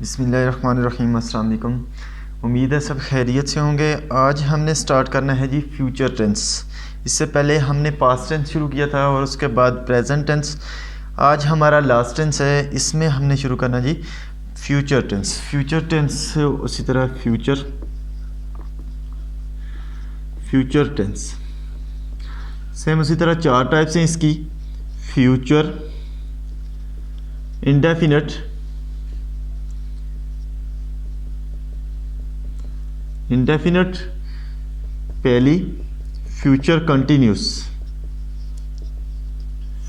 बिस्मिल्लाहिर्रहमानिर्रहीम। अस्सलाम वालेकुम। उम्मीद है सब खैरियत से होंगे। आज हमने स्टार्ट करना है जी फ्यूचर टेंस। इससे पहले हमने पास्ट टेंस शुरू किया था और उसके बाद प्रेजेंट टेंस। आज हमारा लास्ट टेंस है, इसमें हमने शुरू करना जी फ्यूचर टेंस। फ्यूचर टेंस उसी तरह फ्यूचर टेंस सेम उसी तरह चार टाइप्स हैं इसकी। फ्यूचर, इंडेफिनिट, पहली फ्यूचर कंटिन्यूस,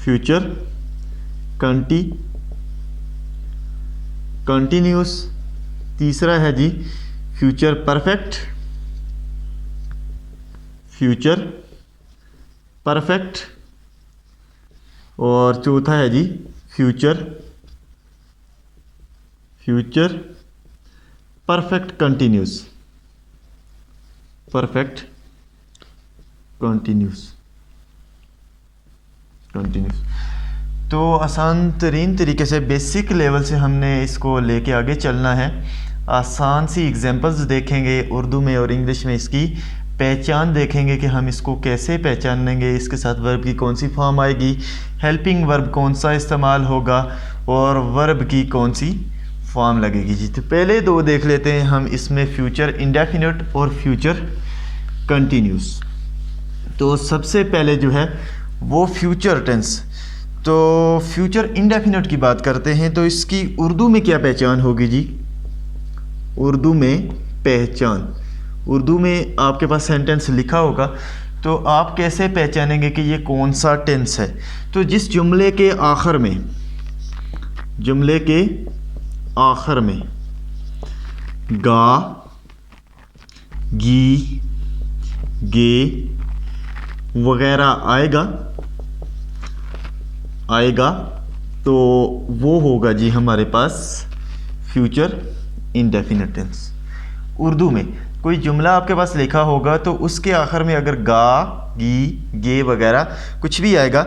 फ्यूचर कंटिन्यूस। तीसरा है जी फ्यूचर परफेक्ट, और चौथा है जी फ्यूचर परफेक्ट कंटिन्यूस। तो आसान तरीन तरीके से बेसिक लेवल से हमने इसको लेके आगे चलना है। आसान सी एग्जांपल्स देखेंगे उर्दू में और इंग्लिश में, इसकी पहचान देखेंगे कि हम इसको कैसे पहचानेंगे, इसके साथ वर्ब की कौन सी फॉर्म आएगी, हेल्पिंग वर्ब कौन सा इस्तेमाल होगा और वर्ब की कौन सी फॉर्म लगेगी जी। तो पहले दो देख लेते हैं हम इसमें, फ्यूचर इंडेफिनिट और फ्यूचर कंटिन्यूस। तो सबसे पहले जो है वो फ्यूचर टेंस। तो फ्यूचर इंडेफिनिट की बात करते हैं तो इसकी उर्दू में क्या पहचान होगी जी। उर्दू में पहचान, उर्दू में आपके पास सेंटेंस लिखा होगा तो आप कैसे पहचानेंगे कि ये कौन सा टेंस है। तो जिस जुमले के आखिर में गा, गी, गे वगैरह आएगा तो वो होगा जी हमारे पास फ्यूचर इंडेफिनिट टेंस। उर्दू में कोई जुमला आपके पास लिखा होगा तो उसके आखिर में अगर गा, गी, गे वगैरह कुछ भी आएगा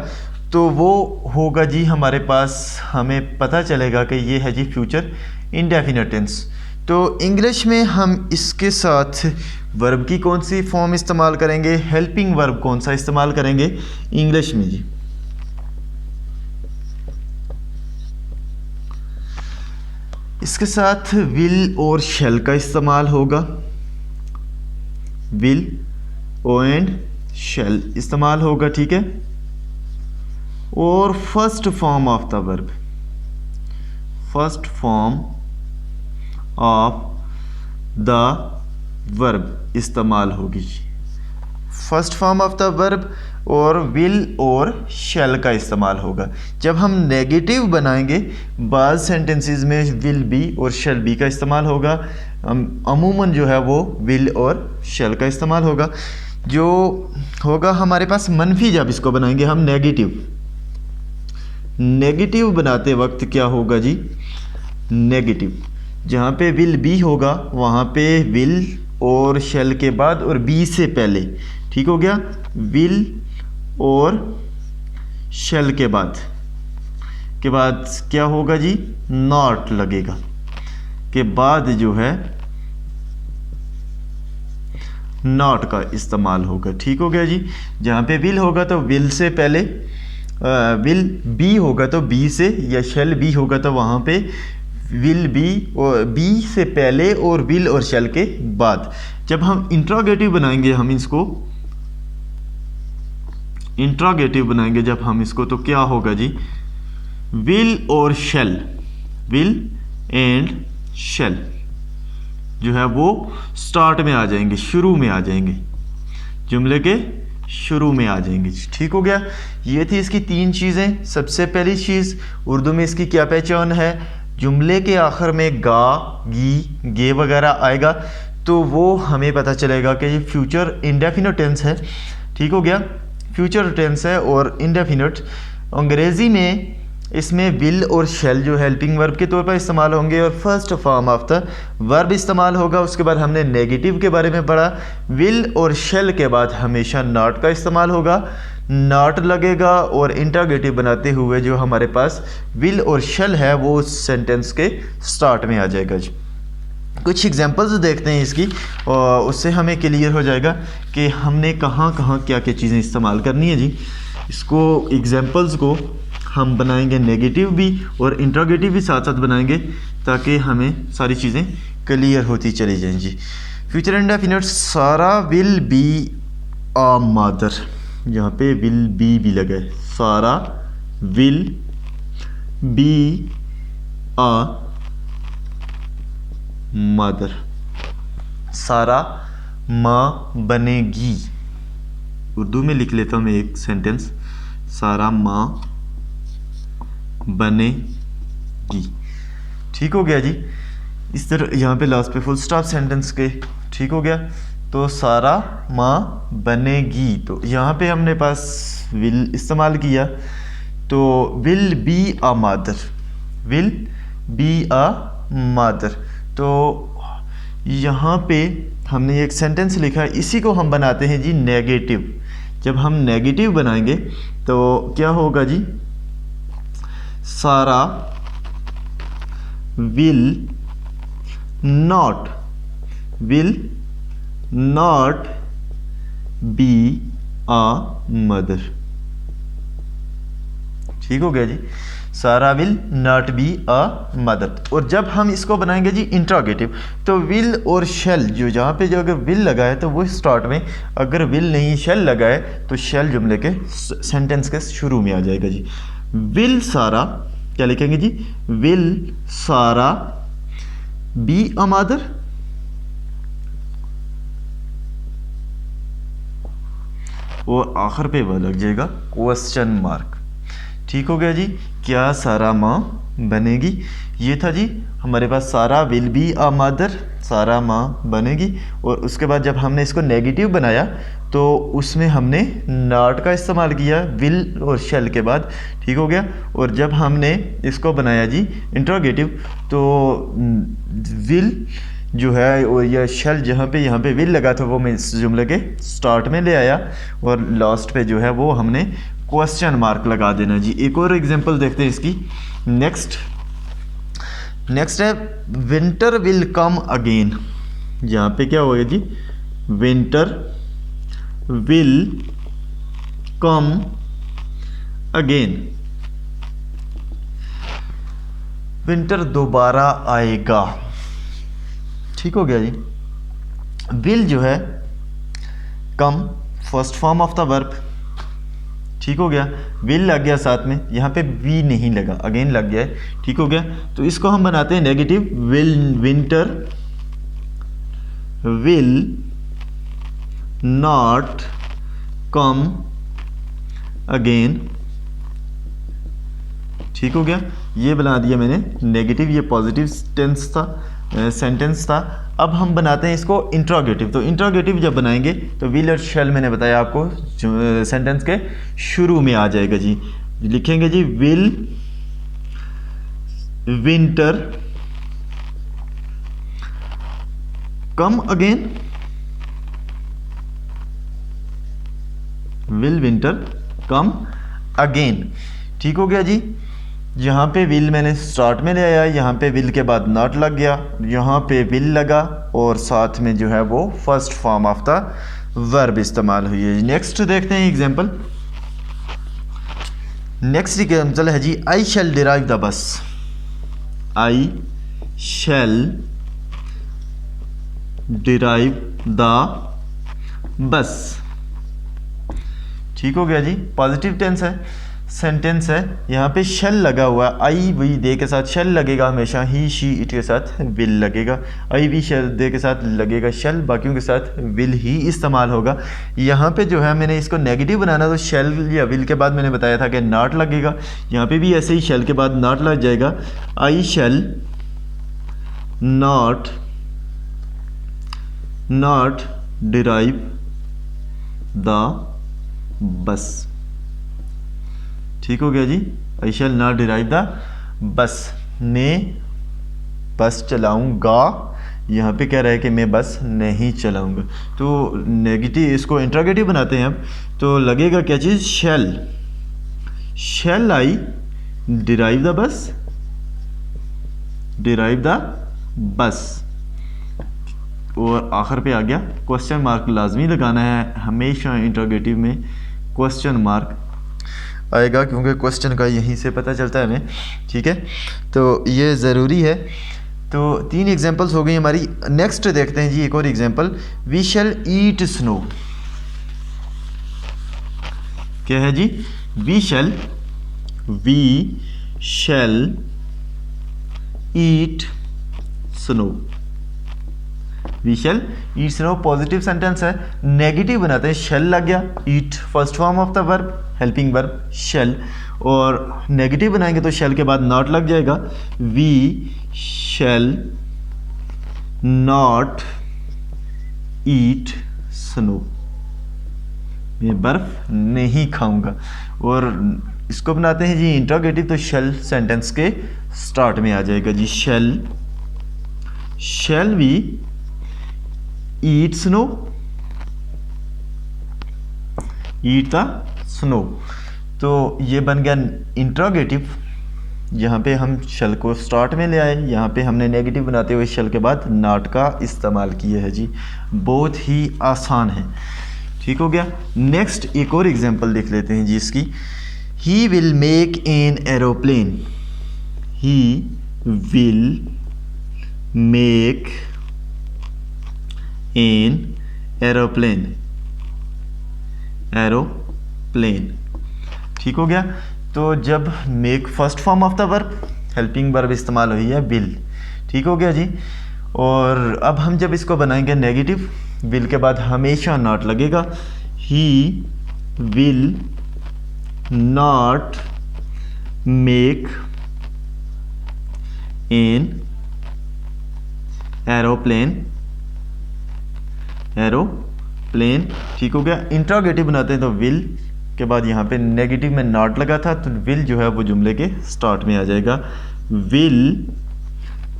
तो वो होगा जी हमारे पास, हमें पता चलेगा कि ये है जी फ्यूचर इंडेफिनिट टेंस। तो इंग्लिश में हम इसके साथ वर्ब की कौन सी फॉर्म इस्तेमाल करेंगे, हेल्पिंग वर्ब कौन सा इस्तेमाल करेंगे इंग्लिश में जी। इसके साथ विल और शैल का इस्तेमाल होगा, विल एंड शैल इस्तेमाल होगा, ठीक है। और first form of the verb इस्तेमाल होगी। First form of the verb और विल और शैल का इस्तेमाल होगा। जब हम नेगेटिव बनाएंगे बाज़ सेंटेंसेस में विल बी और शैल बी का इस्तेमाल होगा, अमूमन जो है वो विल और शैल का इस्तेमाल होगा। जो होगा हमारे पास मनफी, जब इसको बनाएंगे हम नेगेटिव बनाते वक्त क्या होगा जी, नेगेटिव जहाँ पे विल बी होगा वहाँ पे विल और शैल के बाद और बी से पहले, ठीक हो गया। विल और शैल के बाद क्या होगा जी, नॉट लगेगा के बाद जो है नॉट का इस्तेमाल होगा, ठीक हो गया जी। जहाँ पे विल होगा तो विल से पहले, विल बी होगा तो बी से, या शैल बी होगा तो वहाँ पे विल बी और बी से पहले और विल और शैल के बाद। जब हम इंट्रोगेटिव बनाएंगे, हम इसको इंट्रोगेटिव बनाएंगे जब हम इसको, तो क्या होगा जी, विल और शैल, विल एंड शैल जो है वो स्टार्ट में आ जाएंगे, शुरू में आ जाएंगे, जुमले के शुरू में आ जाएंगे, ठीक हो गया। ये थी इसकी तीन चीज़ें। सबसे पहली चीज़ उर्दू में इसकी क्या पहचान है, जुमले के आखिर में गा, गी, गे वगैरह आएगा तो वो हमें पता चलेगा कि ये फ्यूचर इंडेफिनिट टेंस है, ठीक हो गया। फ्यूचर टेंस है और इंडेफिनिट। अंग्रेज़ी में इसमें विल और शैल जो हेल्पिंग वर्ब के तौर पर इस्तेमाल होंगे और first form of the verb इस्तेमाल होगा। उसके बाद हमने नेगेटिव के बारे में पढ़ा, विल और शैल के बाद हमेशा नॉट का इस्तेमाल होगा। नॉट लगेगा और इंट्रोगेटिव बनाते हुए जो हमारे पास विल और शैल है वो सेंटेंस के स्टार्ट में आ जाएगा जी। कुछ एग्जांपल्स देखते हैं इसकी और उससे हमें क्लियर हो जाएगा कि हमने कहाँ कहाँ क्या क्या चीज़ें इस्तेमाल करनी है जी। इसको एग्जांपल्स को हम बनाएंगे नेगेटिव भी और इंट्रोगेटिव भी साथ साथ बनाएंगे ताकि हमें सारी चीज़ें क्लियर होती चली जाएं जी। फ्यूचर इंडेफिनिट सारा विल बी आ मदर, यहाँ पे विल बी भी लगा है। सारा विल बी आ मदर, सारा माँ बनेगी। उर्दू में लिख लेता हूँ मैं एक सेंटेंस, सारा माँ बनेगी। ठीक हो गया जी। इस तरह यहाँ पे लास्ट पे फुल स्टॉप सेंटेंस के ठीक हो गया। तो सारा माँ बनेगी, तो यहाँ पे हमने पास विल इस्तेमाल किया, तो will be a mother, will be a mother. तो यहाँ पे हमने एक सेंटेंस लिखा है, इसी को हम बनाते हैं जी नेगेटिव। जब हम नेगेटिव बनाएंगे तो क्या होगा जी, सारा will not be a mother. ठीक हो गया जी, सारा will not be a mother. और जब हम इसको बनाएंगे जी इंट्रोगेटिव, तो विल और शेल जो जहाँ पे जो अगर विल लगा है तो वो स्टार्ट में, अगर विल नहीं शेल लगा है तो शेल जुमले के सेंटेंस के शुरू में आ जाएगा जी। विल सारा क्या लिखेंगे जी, विल सारा बी अ मदर, और आखिर पे वह लग जाएगा क्वेश्चन मार्क। ठीक हो गया जी, क्या सारा माँ बनेगी। ये था जी हमारे पास सारा विल बी अ मदर, सारा माँ बनेगी। और उसके बाद जब हमने इसको नेगेटिव बनाया तो उसमें हमने नॉट का इस्तेमाल किया विल और शेल के बाद। ठीक हो गया। और जब हमने इसको बनाया जी इंट्रोगेटिव, तो विल जो है और यह शेल जहाँ पे यहाँ पे विल लगा था वो मैं इस जुमले के स्टार्ट में ले आया, और लास्ट पे जो है वो हमने क्वेश्चन मार्क लगा देना जी। एक और एग्जांपल देखते हैं इसकी। नेक्स्ट है विंटर विल कम अगेन। यहाँ पे क्या होगा जी, winter will come again, winter दोबारा आएगा। ठीक हो गया जी। विल जो है come first form of the verb. ठीक हो गया, विल लग गया साथ में, यहाँ पे वी नहीं लगा, अगेन लग गया है। ठीक हो गया, तो इसको हम बनाते हैं negative, will winter will not come again. ठीक हो गया, ये बना दिया मैंने नेगेटिव, ये पॉजिटिव टेंस था, सेंटेंस था। अब हम बनाते हैं इसको इंट्रोगेटिव। तो इंट्रोगेटिव जब बनाएंगे तो विल और शेल मैंने बताया आपको सेंटेंस के शुरू में आ जाएगा जी। लिखेंगे जी will winter come again, will winter come again. ठीक हो गया जी। यहाँ पे विल मैंने स्टार्ट में ले आया, यहाँ पे विल के बाद नॉट लग गया, यहाँ पे विल लगा और साथ में जो है वो first form of the verb इस्तेमाल हुई है। नेक्स्ट देखते हैं एग्जांपल। नेक्स्ट एग्जांपल है जी आई शैल डिराइव द बस, आई शैल डिराइव द बस। ठीक हो गया जी, पॉजिटिव टेंस है, सेंटेंस है, यहाँ पे शेल लगा हुआ है। आई वी दे के साथ शेल लगेगा हमेशा, ही शी इट के साथ विल लगेगा। आई वी शेल दे के साथ लगेगा शेल, बाकियों के साथ विल ही इस्तेमाल होगा। यहाँ पे जो है मैंने इसको नेगेटिव बनाना, तो शेल या विल के बाद मैंने बताया था कि नॉट लगेगा, यहाँ पे भी ऐसे ही शेल के बाद नॉट लग जाएगा। I shall not derive the bus. ठीक हो गया जी, I shall not derive the bus, मैं बस चलाऊंगा यहाँ पे कह रहा है कि मैं बस नहीं चलाऊँगा। तो नेगेटिव, इसको इंट्रोगेटिव बनाते हैं अब। तो लगेगा क्या चीज़, shall I derive the bus, derive the bus, और आखिर पे आ गया क्वेश्चन मार्क। लाजमी लगाना है हमेशा इंट्रोगेटिव में क्वेश्चन मार्क आएगा, क्योंकि क्वेश्चन का यहीं से पता चलता है हमें। ठीक है, तो ये ज़रूरी है। तो 3 एग्जांपल्स हो गई हमारी। नेक्स्ट देखते हैं जी एक और example, we shall eat snow. क्या है जी, we shall eat snow. We shall eat snow positive sentence है। नेगेटिव बनाते हैं, शेल लग गया, eat first form of the verb, helping verb shall, और नेगेटिव बनाएंगे तो शेल के बाद नॉट लग जाएगा। We shall not eat snow, मैं बर्फ नहीं खाऊंगा। और इसको बनाते हैं जी इंट्रोगेटिव, तो शेल सेंटेंस के स्टार्ट में आ जाएगा जी। Shall we eat snow, eat the snow. तो ये बन गया इंट्रोगेटिव। यहाँ पे हम शल को स्टार्ट में ले आए, यहाँ पे हमने नेगेटिव बनाते हुए शल के बाद नॉट का इस्तेमाल किया है जी। बहुत ही आसान है। ठीक हो गया। नेक्स्ट एक और एग्जांपल देख लेते हैं जी इसकी। He will make an aeroplane, he will make an aeroplane, aeroplane. ठीक हो गया। तो जब make first form of the verb, helping verb इस्तेमाल हुई है विल। ठीक हो गया जी। और अब हम जब इसको बनाएंगे नेगेटिव, विल के बाद हमेशा नॉट लगेगा। He will not make an aeroplane, aeroplane. ठीक हो गया। इंट्रोगेटिव बनाते हैं तो विल के बाद यहाँ पे नेगेटिव में नॉट लगा था, तो विल जो है वो जुमले के स्टार्ट में आ जाएगा। Will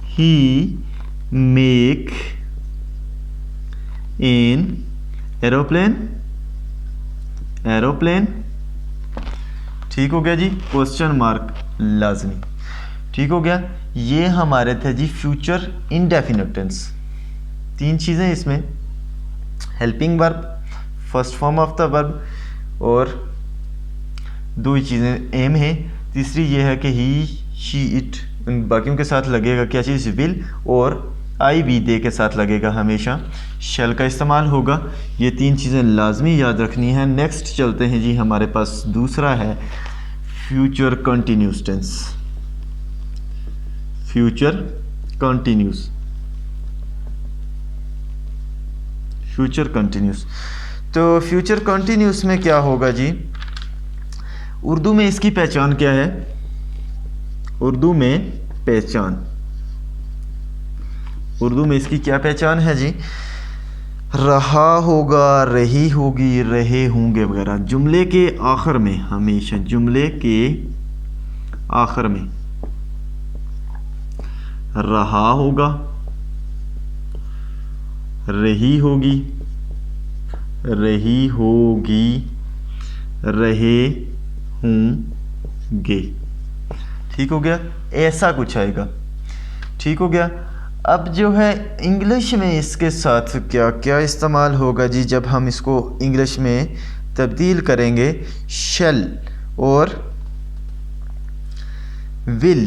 he make an aeroplane, aeroplane. ठीक हो गया जी। क्वेश्चन मार्क लाजमी। ठीक हो गया। ये हमारे थे जी फ्यूचर इंडेफिनिट टेंस। 3 चीज़ें इसमें, helping verb, first form of the verb, और 2 चीज़ें एम है। तीसरी ये है कि ही, शी, इट, उन बाकियों के साथ लगेगा क्या चीज़, विल, और आई वी दे के साथ लगेगा हमेशा शेल का इस्तेमाल होगा। ये 3 चीज़ें लाजमी याद रखनी है। नेक्स्ट चलते हैं जी, हमारे पास दूसरा है future continuous tense. Future continuous, future continuous. तो फ्यूचर कंटिन्यूस में क्या होगा जी, उर्दू में इसकी पहचान क्या है, उर्दू में पहचान, उर्दू में इसकी क्या पहचान है जी, रहा होगा, रही होगी, रहे होंगे वगैरह जुमले के आखिर में, हमेशा जुमले के आखिर में रहा होगा, रही होगी, रही होगी, रहे होंगे। ठीक हो गया। ऐसा कुछ आएगा। ठीक हो गया। अब जो है इंग्लिश में इसके साथ क्या क्या इस्तेमाल होगा जी, जब हम इसको इंग्लिश में तब्दील करेंगे, शेल और विल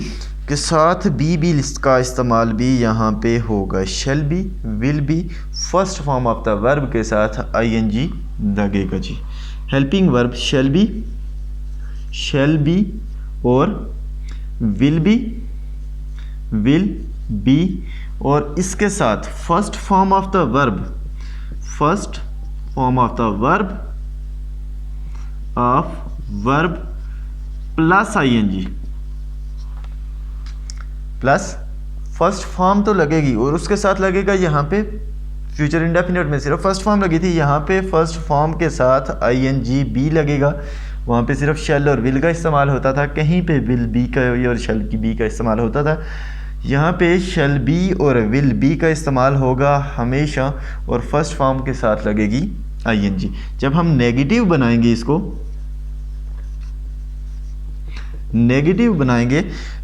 के साथ बी इसका इस्तेमाल भी यहाँ पे होगा। Shall be, will be, first form of the verb के साथ आईएनजी लगेगा जी। हेल्पिंग वर्ब शेल बी और विल बी, और इसके साथ first form of the verb, first form of the verb plus ING, plus first form तो लगेगी और उसके साथ लगेगा यहाँ पे फ्यूचर इंडेफिनिट में सिर्फ फर्स्ट फॉर्म लगी थी, यहाँ पे फर्स्ट फॉर्म के साथ आईएनजी बी लगेगा। वहाँ पे सिर्फ शेल और विल का इस्तेमाल होता था, कहीं पे विल बी का और शेल की बी का इस्तेमाल होता था। यहाँ पे शैल बी और विल बी का इस्तेमाल होगा हमेशा और फर्स्ट फॉर्म के साथ लगेगी आईएनजी। जब हम नेगेटिव बनाएंगे, इसको नेगेटिव बनाएंगे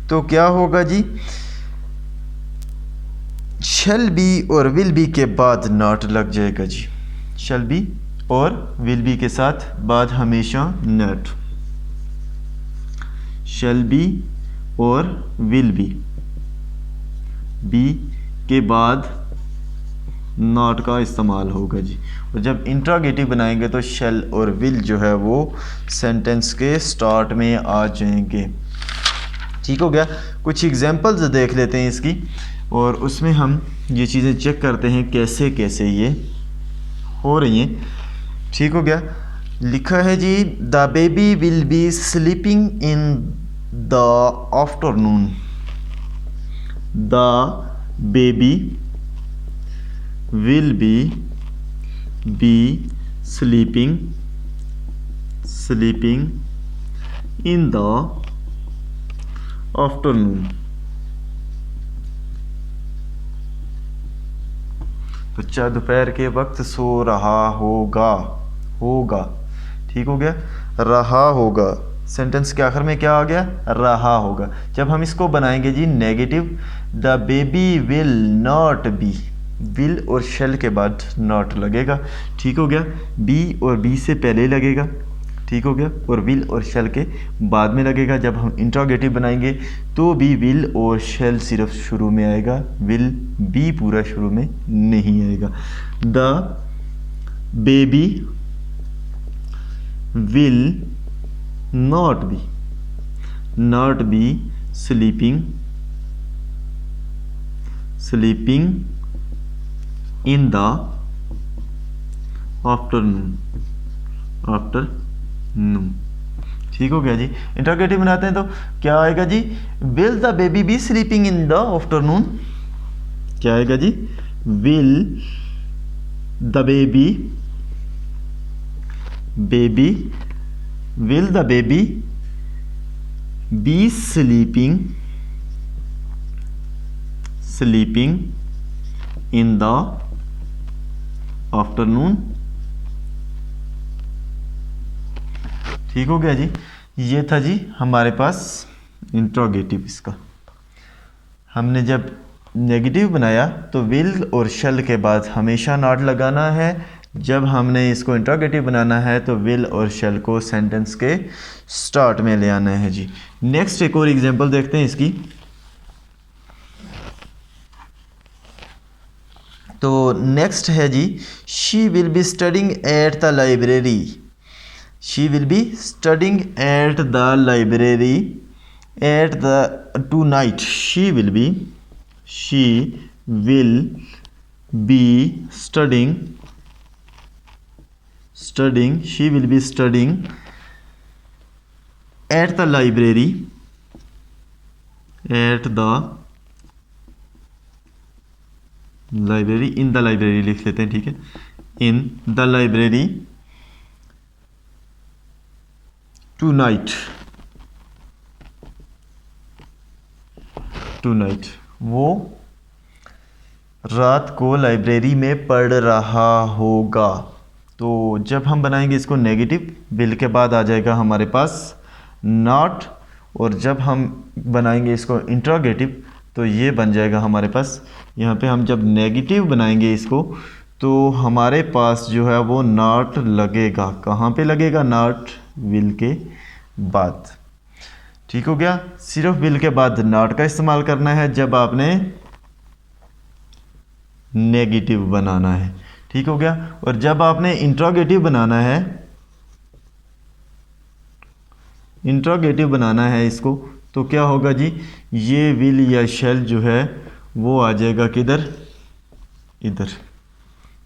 तो क्या होगा जी, शैल बी और विल बी के बाद नॉट लग जाएगा जी। शैल बी और विल बी के साथ बाद हमेशा नॉट। शैल बी और विल बी के बाद नॉट का इस्तेमाल होगा जी। और जब इंट्रोगेटिव बनाएंगे तो शैल और विल जो है वो सेंटेंस के स्टार्ट में आ जाएंगे। ठीक हो गया। कुछ एग्जांपल्स देख लेते हैं इसकी और उसमें हम ये चीज़ें चेक करते हैं कैसे कैसे ये हो रही हैं। ठीक हो गया। लिखा है जी, the baby will be sleeping in the afternoon. The baby will be sleeping in the afternoon। बच्चा दोपहर के वक्त सो रहा होगा। ठीक हो गया। रहा होगा, सेंटेंस के आखिर में क्या आ गया, रहा होगा। जब हम इसको बनाएंगे जी negative, the baby will not be, will और शेल के बाद नॉट लगेगा। ठीक हो गया। बी और बी से पहले लगेगा। ठीक हो गया। और विल और शेल के बाद में लगेगा। जब हम इंट्रोगेटिव बनाएंगे तो भी विल और शेल सिर्फ शुरू में आएगा, विल बी पूरा शुरू में नहीं आएगा। The baby will not B sleeping in the afternoon. ठीक हो गया जी। इंट्रोगेटिव बनाते हैं तो क्या आएगा जी, will the baby be sleeping in the afternoon. क्या आएगा जी, will the baby will the baby be sleeping in the afternoon. ठीक हो गया जी। ये था जी हमारे पास इंट्रोगेटिव। इसका हमने जब नेगेटिव बनाया तो विल और शेल के बाद हमेशा नॉट लगाना है। जब हमने इसको इंट्रोगेटिव बनाना है तो विल और शेल को सेंटेंस के स्टार्ट में ले आना है जी। नेक्स्ट एक और एग्जांपल देखते हैं इसकी। तो नेक्स्ट है जी, she will be studying at the library. She will be studying at the library at the tonight. She will be studying she will be studying at the library in the library लिख लेते हैं। ठीक है। in the library tonight। वो रात को library में पढ़ रहा होगा। तो जब हम बनाएंगे इसको नेगेटिव, विल के बाद आ जाएगा हमारे पास नॉट। और जब हम बनाएंगे इसको इंट्रोगेटिव तो ये बन जाएगा हमारे पास, यहाँ पे हम जब नेगेटिव बनाएंगे इसको तो हमारे पास जो है वो नॉट लगेगा। कहाँ पे लगेगा, नॉट विल के बाद। ठीक हो गया। सिर्फ विल के बाद नॉट का इस्तेमाल करना है जब आपने नेगेटिव बनाना है। ठीक हो गया। और जब आपने इंट्रोगेटिव बनाना है इसको तो क्या होगा जी, ये विल या शेल जो है वो आ जाएगा किधर, इधर।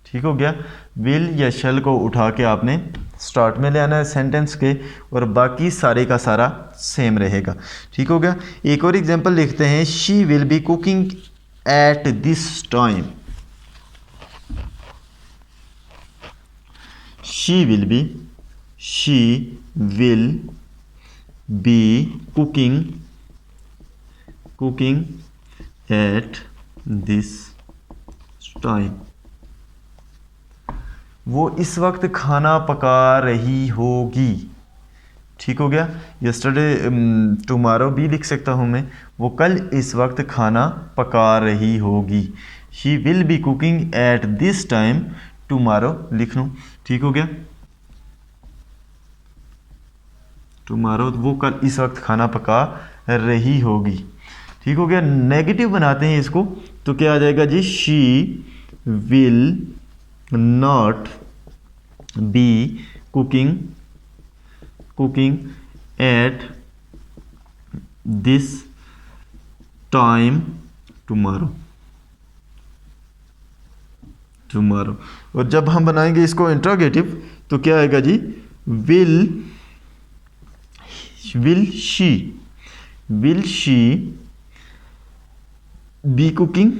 ठीक हो गया। विल या शेल को उठा के आपने स्टार्ट में ले आना है सेंटेंस के और बाकी सारे का सारा सेम रहेगा। ठीक हो गया। एक और एग्जांपल लिखते हैं, she will B cooking at this time. She will B cooking at this time, वो इस वक्त खाना पका रही होगी। ठीक हो गया। यस्टरडे टुमारो भी लिख सकता हूँ मैं, वो कल इस वक्त खाना पका रही होगी। She will B cooking at this time tomorrow लिख लूँ। ठीक हो गया। टुमारो वो कल इस वक्त खाना पका रही होगी। ठीक हो गया। नेगेटिव बनाते हैं इसको तो क्या आ जाएगा जी, she will not be cooking at this time tomorrow. और जब हम बनाएंगे इसको इंट्रोगेटिव तो क्या आएगा जी, will she be cooking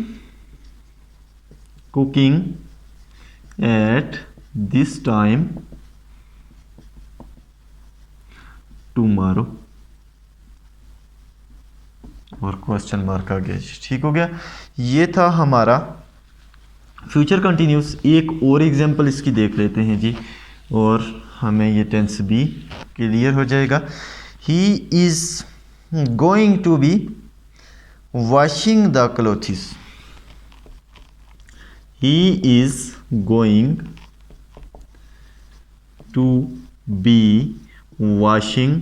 at this time tomorrow, और क्वेश्चन मार्क आ गया जी। ठीक हो गया। ये था हमारा फ्यूचर कंटिन्यूस। एक और एग्जांपल इसकी देख लेते हैं जी, और हमें ये टेंस भी क्लियर हो जाएगा। He is going to be washing the clothes. He is going to be washing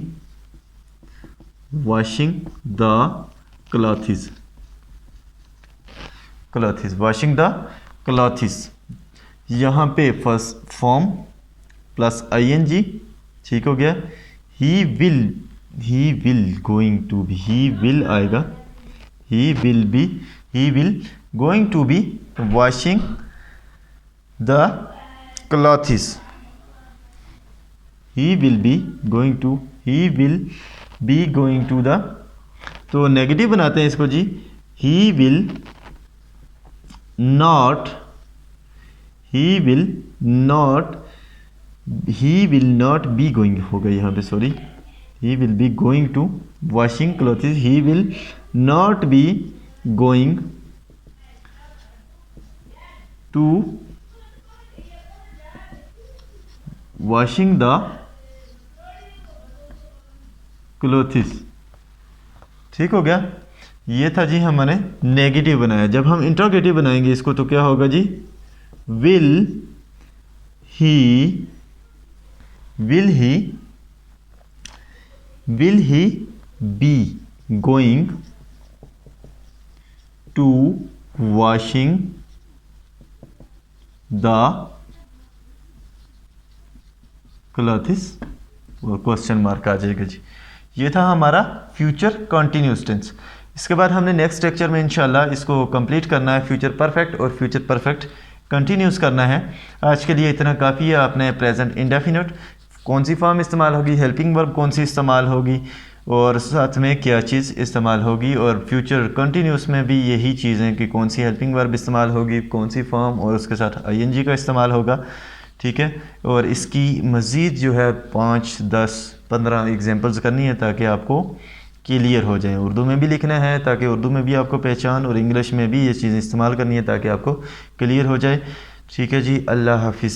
the clothes, washing the clothes। यहाँ पे फर्स्ट फॉर्म प्लस ing। ठीक हो गया। he will going to be, he will आएगा, he will going to be washing the clothes, he will be going to the, तो negative बनाते हैं इसको जी, he will not be going होगा यहाँ पे, sorry, he will be going to washing clothes, he will not be going to washing the clothes. ठीक हो गया। ये था जी हमने नेगेटिव बनाया। जब हम इंट्रोगेटिव बनाएंगे इसको तो क्या होगा जी, will he be going to washing the clothes, और क्वेश्चन मार्क आ जाएगा जी। ये था हमारा फ्यूचर कंटिन्यूस टेंस। इसके बाद हमने नेक्स्ट लेक्चर में इंशाल्लाह इसको कंप्लीट करना है, फ्यूचर परफेक्ट और फ्यूचर परफेक्ट कंटिन्यूस करना है। आज के लिए इतना काफ़ी है। आपने प्रेजेंट इंडेफिनिट कौन सी फॉर्म इस्तेमाल होगी, हेल्पिंग वर्ब कौन सी इस्तेमाल होगी, और साथ में क्या चीज़ इस्तेमाल होगी, और फ्यूचर कंटिन्यूस में भी यही चीज़ें कि कौन सी हेल्पिंग वर्ब इस्तेमाल होगी, कौन सी फॉर्म, और उसके साथ ing का इस्तेमाल होगा। ठीक है। और इसकी मज़ीद जो है 5, 10, 15 एग्जांपल्स करनी है ताकि आपको क्लियर हो जाए। उर्दू में भी लिखना है ताकि उर्दू में भी आपको पहचान, और इंग्लिश में भी ये चीज़ें इस्तेमाल करनी है ताकि आपको क्लियर हो जाए। ठीक है जी। अल्लाह हाफिज़।